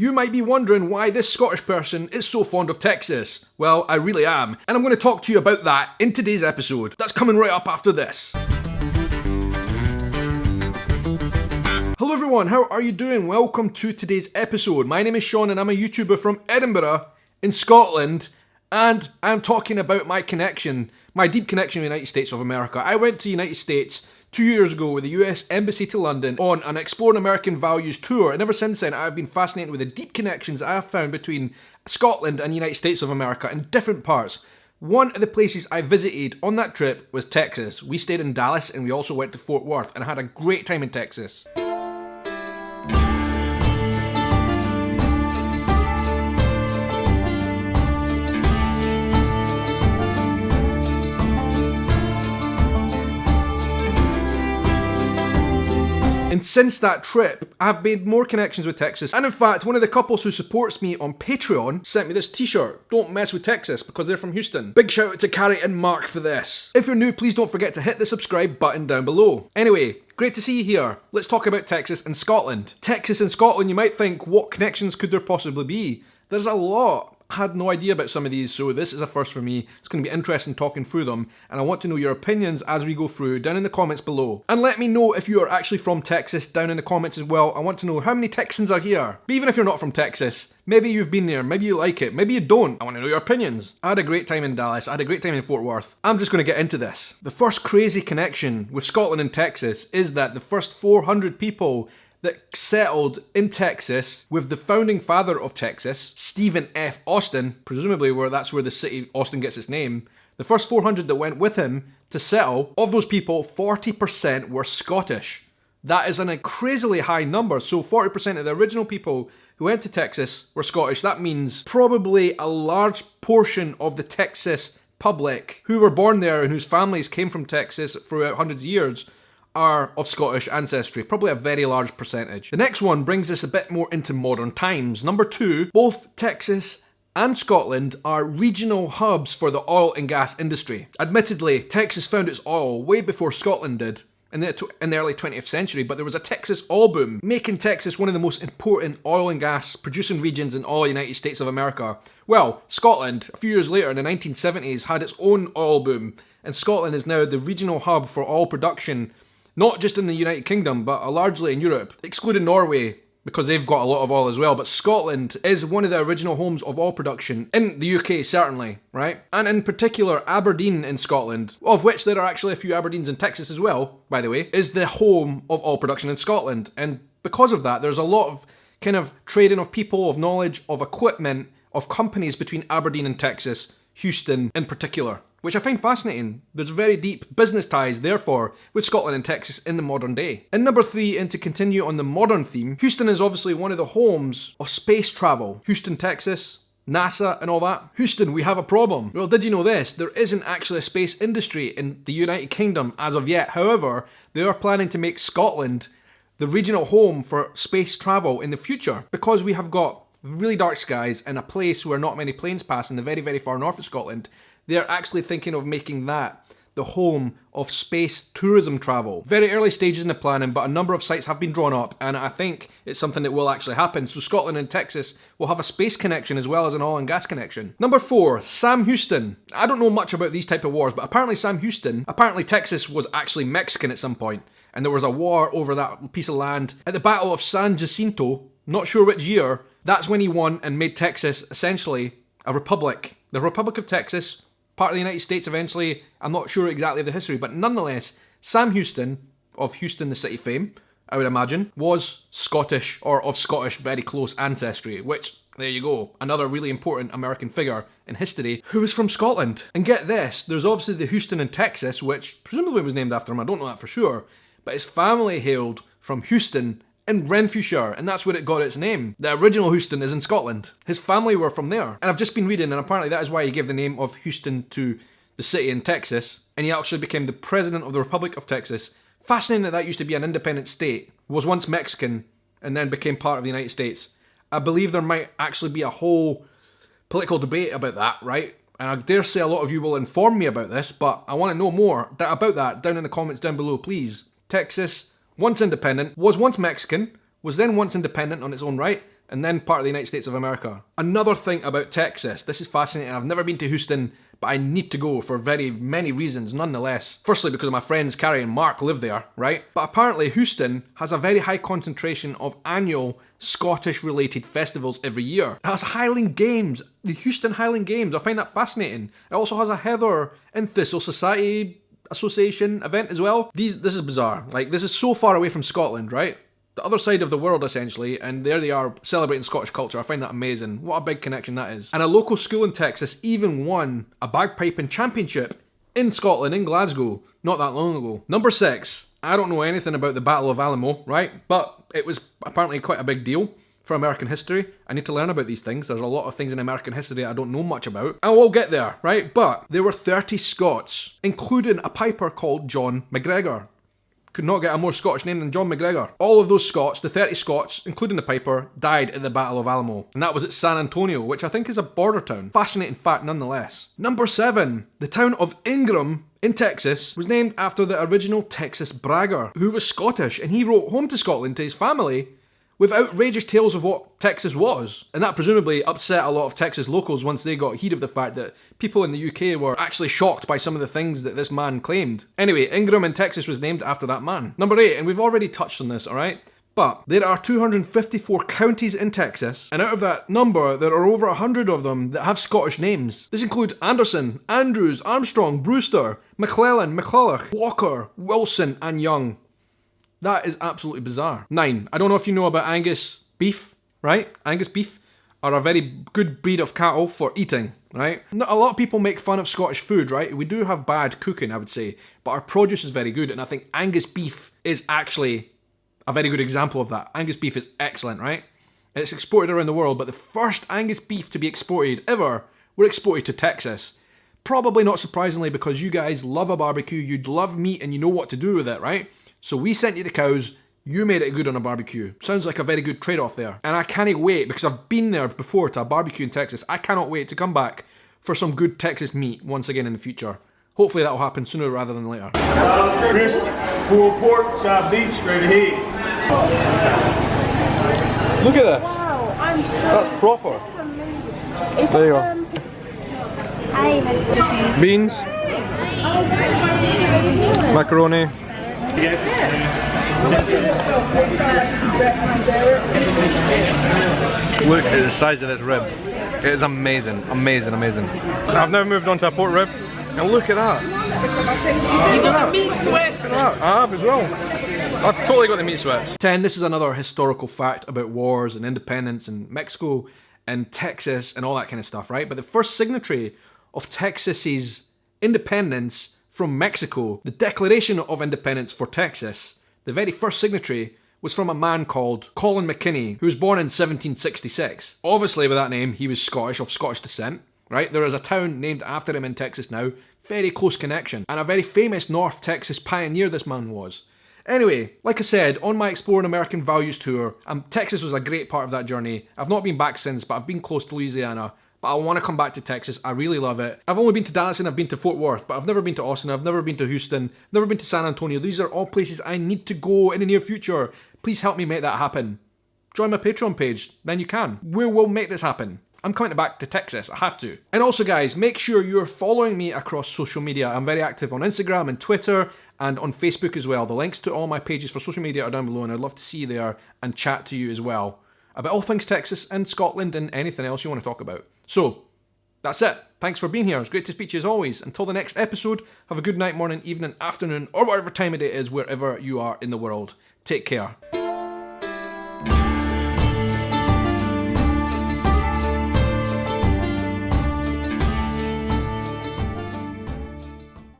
You might be wondering why this Scottish person is so fond of Texas. Well, I really am, and I'm going to talk to you about that in today's episode. That's coming right up after this. Hello everyone, how are you doing? Welcome to today's episode. My name is Shaun and I'm a YouTuber from Edinburgh in Scotland, and I'm talking about my connection, my deep connection with the United States of America. I went to the United States 2 years ago with the US Embassy to London on an Exploring American Values tour, and ever since then I've been fascinated with the deep connections I have found between Scotland and the United States of America in different parts. One of the places I visited on that trip was Texas. We stayed in Dallas and we also went to Fort Worth and had a great time in Texas. And since that trip, I've made more connections with Texas. And in fact, one of the couples who supports me on Patreon sent me this t-shirt, "Don't mess with Texas," because they're from Houston. Big shout out to Carrie and Mark for this. If you're new, please don't forget to hit the subscribe button down below. Anyway, great to see you here. Let's talk about Texas and Scotland. Texas and Scotland, you might think, what connections could there possibly be? There's a lot. I had no idea about some of these, so this is a first for me. It's going to be interesting talking through them, and I want to know your opinions as we go through down in the comments below. And let me know if you are actually from Texas down in the comments as well. I want to know how many Texans are here. But even if you're not from Texas, maybe you've been there, maybe you like it, maybe you don't. I want to know your opinions. I had a great time in Dallas, I had a great time in Fort Worth. I'm just going to get into this. The first crazy connection with Scotland and Texas is that the first 400 people that settled in Texas with the founding father of Texas, Stephen F. Austin, presumably that's where the city Austin gets its name. The first 400 that went with him to settle, of those people, 40% were Scottish. That is a crazily high number. So 40% of the original people who went to Texas were Scottish. That means probably a large portion of the Texas public who were born there and whose families came from Texas throughout hundreds of years are of Scottish ancestry, probably a very large percentage. The next one brings us a bit more into modern times. Number 2, both Texas and Scotland are regional hubs for the oil and gas industry. Admittedly, Texas found its oil way before Scotland did in the early 20th century, but there was a Texas oil boom, making Texas one of the most important oil and gas producing regions in all the United States of America. Well, Scotland, a few years later in the 1970s, had its own oil boom, and Scotland is now the regional hub for oil production, not just in the United Kingdom, but largely in Europe, excluding Norway, because they've got a lot of oil as well. But Scotland is one of the original homes of oil production, in the UK certainly, right? And in particular, Aberdeen in Scotland, of which there are actually a few Aberdeens in Texas as well, by the way, is the home of oil production in Scotland. And because of that, there's a lot of kind of trading of people, of knowledge, of equipment, of companies between Aberdeen and Texas, Houston in particular, which I find fascinating. There's very deep business ties, therefore, with Scotland and Texas in the modern day. And number 3, and to continue on the modern theme, Houston is obviously one of the homes of space travel. Houston, Texas, NASA and all that. Houston, we have a problem. Well, did you know this? There isn't actually a space industry in the United Kingdom as of yet. However, they are planning to make Scotland the regional home for space travel in the future, because we have got really dark skies and a place where not many planes pass in the very, very far north of Scotland. They're actually thinking of making that the home of space tourism travel. Very early stages in the planning, but a number of sites have been drawn up, and I think it's something that will actually happen. So Scotland and Texas will have a space connection as well as an oil and gas connection. Number 4, Sam Houston. I don't know much about these type of wars, but apparently Texas was actually Mexican at some point, and there was a war over that piece of land. At the Battle of San Jacinto, not sure which year, that's when he won and made Texas essentially a republic. The Republic of Texas, part of the United States eventually. I'm not sure exactly of the history, but nonetheless, Sam Houston, of Houston the city fame, I would imagine, was Scottish, or of Scottish very close ancestry, which, there you go, another really important American figure in history who was from Scotland. And get this, there's obviously the Houston in Texas, which presumably was named after him, I don't know that for sure, but his family hailed from Houston in Renfrewshire, and that's where it got its name. The original Houston is in Scotland. His family were from there. And I've just been reading, and apparently that is why he gave the name of Houston to the city in Texas, and he actually became the president of the Republic of Texas. Fascinating that that used to be an independent state, was once Mexican, and then became part of the United States. I believe there might actually be a whole political debate about that, right? And I dare say a lot of you will inform me about this, but I want to know more about that down in the comments down below, please. Texas, once independent, was once Mexican, was then once independent on its own right, and then part of the United States of America. Another thing about Texas, this is fascinating. I've never been to Houston, but I need to go for very many reasons nonetheless. Firstly, because my friends Carrie and Mark live there, right? But apparently Houston has a very high concentration of annual Scottish-related festivals every year. It has Highland Games, the Houston Highland Games. I find that fascinating. It also has a Heather and Thistle Society Association event as well. This is bizarre. Like, this is so far away from Scotland, right? The other side of the world, essentially, and there they are celebrating Scottish culture. I find that amazing. What a big connection that is. And a local school in Texas even won a bagpiping championship in Scotland, in Glasgow, not that long ago. Number 6, I don't know anything about the Battle of Alamo, right? But it was apparently quite a big deal for American history. I need to learn about these things. There's a lot of things in American history I don't know much about. And we'll get there, right? But there were 30 Scots, including a piper called John MacGregor. Could not get a more Scottish name than John MacGregor. All of those Scots, the 30 Scots, including the piper, died at the Battle of Alamo. And that was at San Antonio, which I think is a border town. Fascinating fact nonetheless. Number 7, the town of Ingram in Texas was named after the original Texas bragger, who was Scottish, and he wrote home to Scotland to his family with outrageous tales of what Texas was. And that presumably upset a lot of Texas locals once they got heed of the fact that people in the UK were actually shocked by some of the things that this man claimed. Anyway, Ingram in Texas was named after that man. Number 8, and we've already touched on this, alright? But there are 254 counties in Texas, and out of that number, there are over 100 of them that have Scottish names. This includes Anderson, Andrews, Armstrong, Brewster, McClellan, McCulloch, Walker, Wilson, and Young. That is absolutely bizarre. 9, I don't know if you know about Angus beef, right? Angus beef are a very good breed of cattle for eating, right? A lot of people make fun of Scottish food, right? We do have bad cooking, I would say, but our produce is very good, and I think Angus beef is actually a very good example of that. Angus beef is excellent, right? It's exported around the world, but the first Angus beef to be exported ever were exported to Texas. Probably not surprisingly, because you guys love a barbecue, you love meat, and you know what to do with it, right? So we sent you the cows, you made it good on a barbecue. Sounds like a very good trade-off there. And I can't wait, because I've been there before to a barbecue in Texas. I cannot wait to come back for some good Texas meat once again in the future. Hopefully that will happen sooner rather than later. Crisp, pulled pork, side beef, straight ahead. Look at this. Wow, I'm so... That's proper. This is amazing. There you go. Beans. Macaroni. Look at the size of this rib. It is amazing, amazing, amazing. I've now moved on to a pork rib, and look at that. You got the meat sweats. Look at that. I have as well. I've totally got the meat sweats. 10, this is another historical fact about wars and independence in Mexico and Texas and all that kind of stuff, right? But the first signatory of Texas's independence from Mexico, the Declaration of Independence for Texas, the very first signatory was from a man called Colin McKinney, who was born in 1766. Obviously, with that name, he was Scottish, of Scottish descent, right? There is a town named after him in Texas now, very close connection, and a very famous North Texas pioneer this man was. Anyway, like I said, on my Exploring American Values tour, Texas was a great part of that journey. I've not been back since, but I've been close to Louisiana. But I want to come back to Texas. I really love it. I've only been to Dallas and I've been to Fort Worth, but I've never been to Austin, I've never been to Houston, never been to San Antonio. These are all places I need to go in the near future. Please help me make that happen. Join my Patreon page, then you can. We will make this happen. I'm coming back to Texas, I have to. And also guys, make sure you're following me across social media. I'm very active on Instagram and Twitter and on Facebook as well. The links to all my pages for social media are down below, and I'd love to see you there and chat to you as well about all things Texas and Scotland and anything else you want to talk about. So, that's it. Thanks for being here. It's great to speak to you as always. Until the next episode, have a good night, morning, evening, afternoon, or whatever time of day it is wherever you are in the world. Take care.